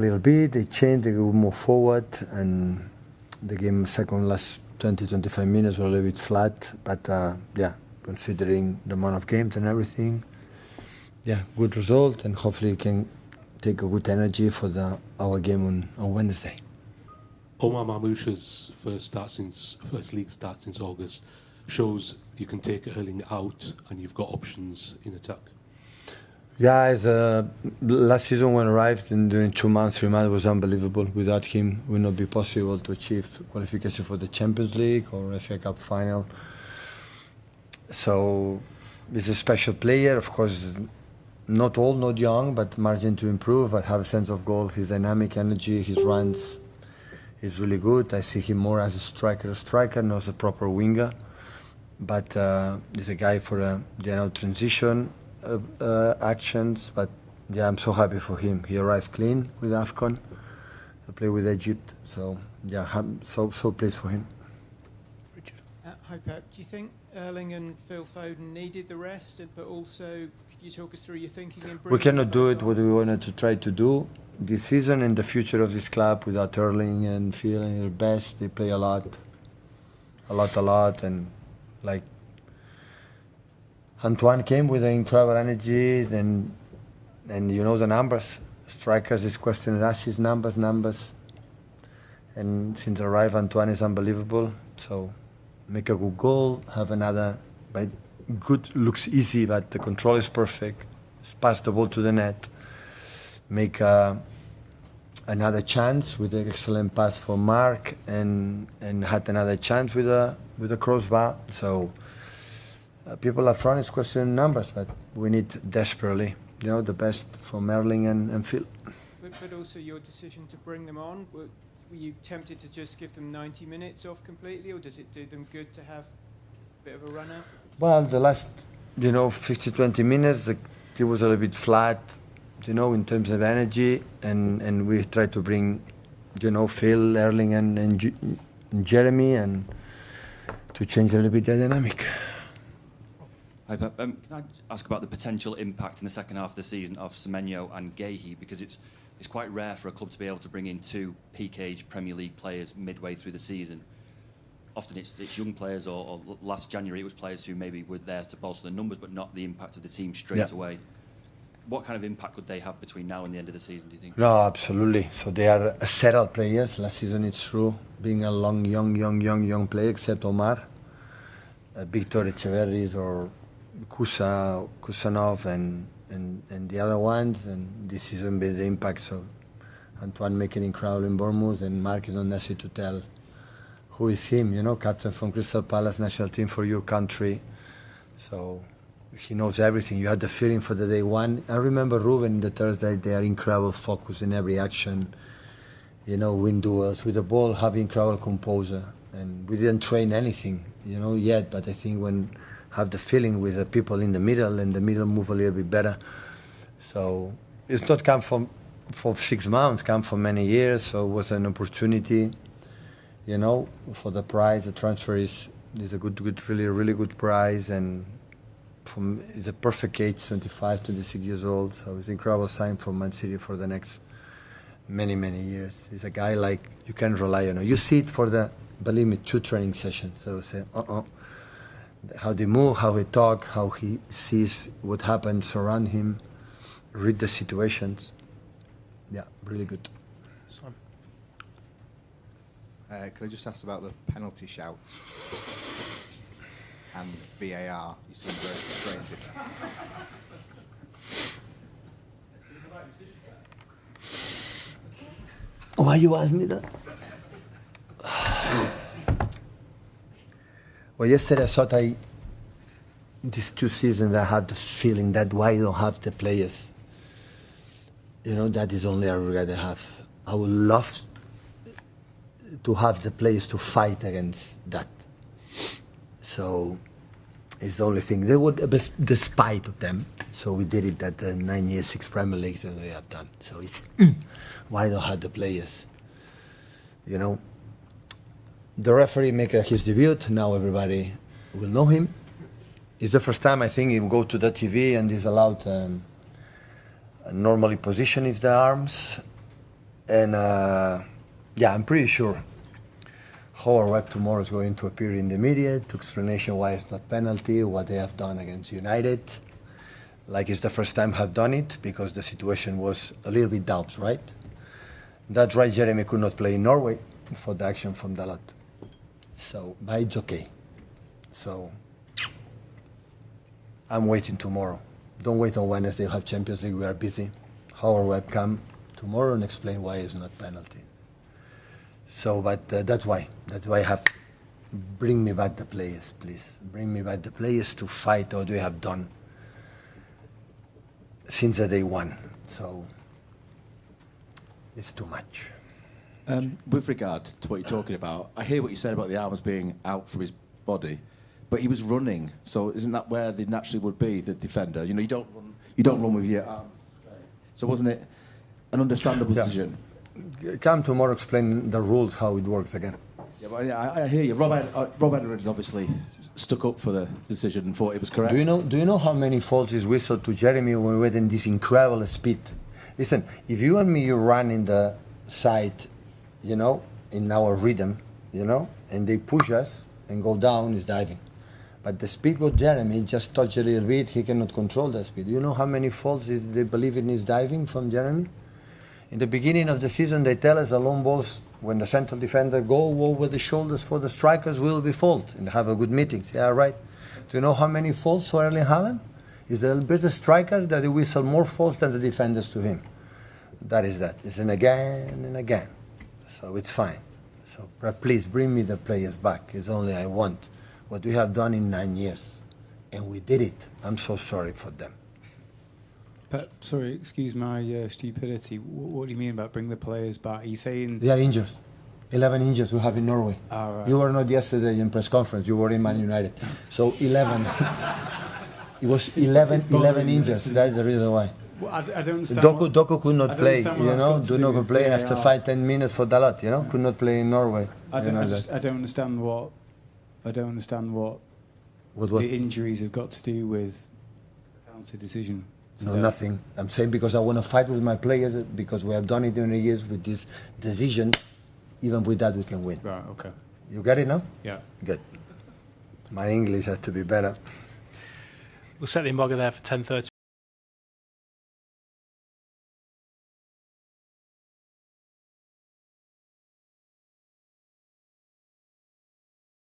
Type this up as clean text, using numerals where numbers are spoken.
a little bit, they changed, they will move forward, and the game second last 20-25 minutes were a little bit flat, but yeah, considering the amount of games and everything, yeah, good result, and hopefully can take a good energy for our game on Wednesday. Omar Marmoush's first league start since August shows you can take Erling out and you've got options in attack. Yeah, last season when I arrived and during 2 months, 3 months, was unbelievable. Without him, it would not be possible to achieve qualification for the Champions League or FA Cup final. So he's a special player, of course. Not old, not young, but margin to improve. I have a sense of goal. His dynamic energy, his runs, is really good. I see him more as a striker, not as a proper winger. But he's a guy for transition actions. But yeah, I'm so happy for him. He arrived clean with AFCON. He played with Egypt. So yeah, I'm so pleased for him. Richard. Hi Pep. Do you think Erling and Phil Foden needed the rest? But also, could you talk us through your thinking in bringing? We cannot do it what we wanted to try to do this season and the future of this club without Erling and Phil and their best. They play a lot, and like Antoine came with an incredible energy, and you know the numbers. Strikers is questioned assists, numbers, and since arrived, Antoine is unbelievable. So make a good goal, have another, but good looks easy, but the control is perfect. Pass the ball to the net, make another chance with an excellent pass for Mark, and had another chance with a crossbar. So people up front is questioning numbers, but we need desperately, the best from Erling and Phil. But also your decision to bring them on, were you tempted to just give them 90 minutes off completely, or does it do them good to have a bit of a run out? Well, the last, 50-20 minutes, it was a little bit flat, in terms of energy, and we tried to bring, Phil, Erling, and Jeremy, and to change a little bit the dynamic. Hi, Pep. Can I ask about the potential impact in the second half of the season of Semenyo and Guehi, because it's quite rare for a club to be able to bring in two peak-age Premier League players midway through the season. Often it's young players, or last January it was players who maybe were there to bolster the numbers but not the impact of the team straight away. What kind of impact could they have between now and the end of the season, do you think? No, absolutely. So they are settled players. Last season it's true, being a long, young player, except Omar, Victor Echeverris or Kusanov and the other ones, and this season be the impact. So Antoine making incredible in Bournemouth, and Mark is not necessary to tell who is him, captain from Crystal Palace national team for your country. So he knows everything. You had the feeling for the day one. I remember Ruben in the Thursday, they are incredible focus in every action, win duels with the ball, have incredible composure. And we didn't train anything, yet, but I think when have the feeling with the people in the middle, and the middle move a little bit better. So it's not come for 6 months, come for many years. So it was an opportunity, for the price. The transfer is a good, really good price, and it's a perfect age, 25, 26 years old. So it's an incredible sign for Man City for the next many years. He's a guy like you can rely on. You see it for believe me, 2 training sessions. So say, how they move, how he talk, how he sees what happens around him, read the situations. Yeah, really good. Simon. Can I just ask about the penalty shout and VAR? You seem very frustrated. Why you ask me that? Well, yesterday I thought these 2 seasons I had the feeling that why I don't have the players. That is only a regret I have. I would love to have the players to fight against that. So it's the only thing. They would, despite of them. So we did it at the 9 years, 6 Premier Leagues that they have done. So it's why I don't have the players. The referee make his debut. Now everybody will know him. It's the first time I think he will go to the TV and is allowed normally position his arms. And yeah, I'm pretty sure Howard Webb tomorrow is going to appear in the media to explanation why it's not penalty, what they have done against United. Like it's the first time have done it because the situation was a little bit doubts, right? That's right, Jeremy could not play in Norway for the action from Dalot. So, but it's okay. So, I'm waiting tomorrow. Don't wait on Wednesday, we'll have Champions League, we are busy. Howard Webb come tomorrow and explain why it's not penalty. So, but that's why I have, bring me back the players, please. Bring me back the players to fight what we have done since the day one. So, it's too much. With regard to what you're talking about, I hear what you said about the arms being out from his body, but he was running, so isn't that where they naturally would be, the defender? You know, you don't run with your arms. So wasn't it an understandable decision? Come tomorrow, explain the rules, how it works again. Yeah, but I hear you. Rob Edwards obviously stuck up for the decision and thought it was correct. Do you know how many faults is whistled to Jeremy when we were in this incredible speed? Listen, if you and me, you run in the side, you know, in our rhythm, you know, and they push us and go down, is diving. But the speed with Jeremy just touch a little bit, he cannot control the speed. You know how many faults they believe in his diving from Jeremy? In the beginning of the season, they tell us the long balls, when the central defender go over the shoulders for the strikers, will be fault, and have a good meeting. Yeah, right. Do you know how many faults for Erling Haaland? Is the better striker that he whistle more faults than the defenders to him. That is that. It's an again and again. So it's fine. So please bring me the players back. It's only I want what we have done in 9 years. And we did it. I'm so sorry for them. Pep, sorry, excuse my stupidity. What do you mean about bring the players back? Are you saying... They are injured. 11 injuries we have in Norway. Right. You were not yesterday in press conference. You were in Man United. So 11. It was 11 injuries. That's the reason why. Well, I don't understand. Doku could not play, you know. Do not play after 5-10 minutes for Dalot, you know. Could not play in Norway. I don't understand what the injuries have got to do with the penalty decision. No, nothing. I'm saying because I want to fight with my players because we have done it in the years with these decisions. Even with that, we can win. Right. Okay. You get it now? Yeah. Good. My English has to be better. We'll set the embargo there for 10:30.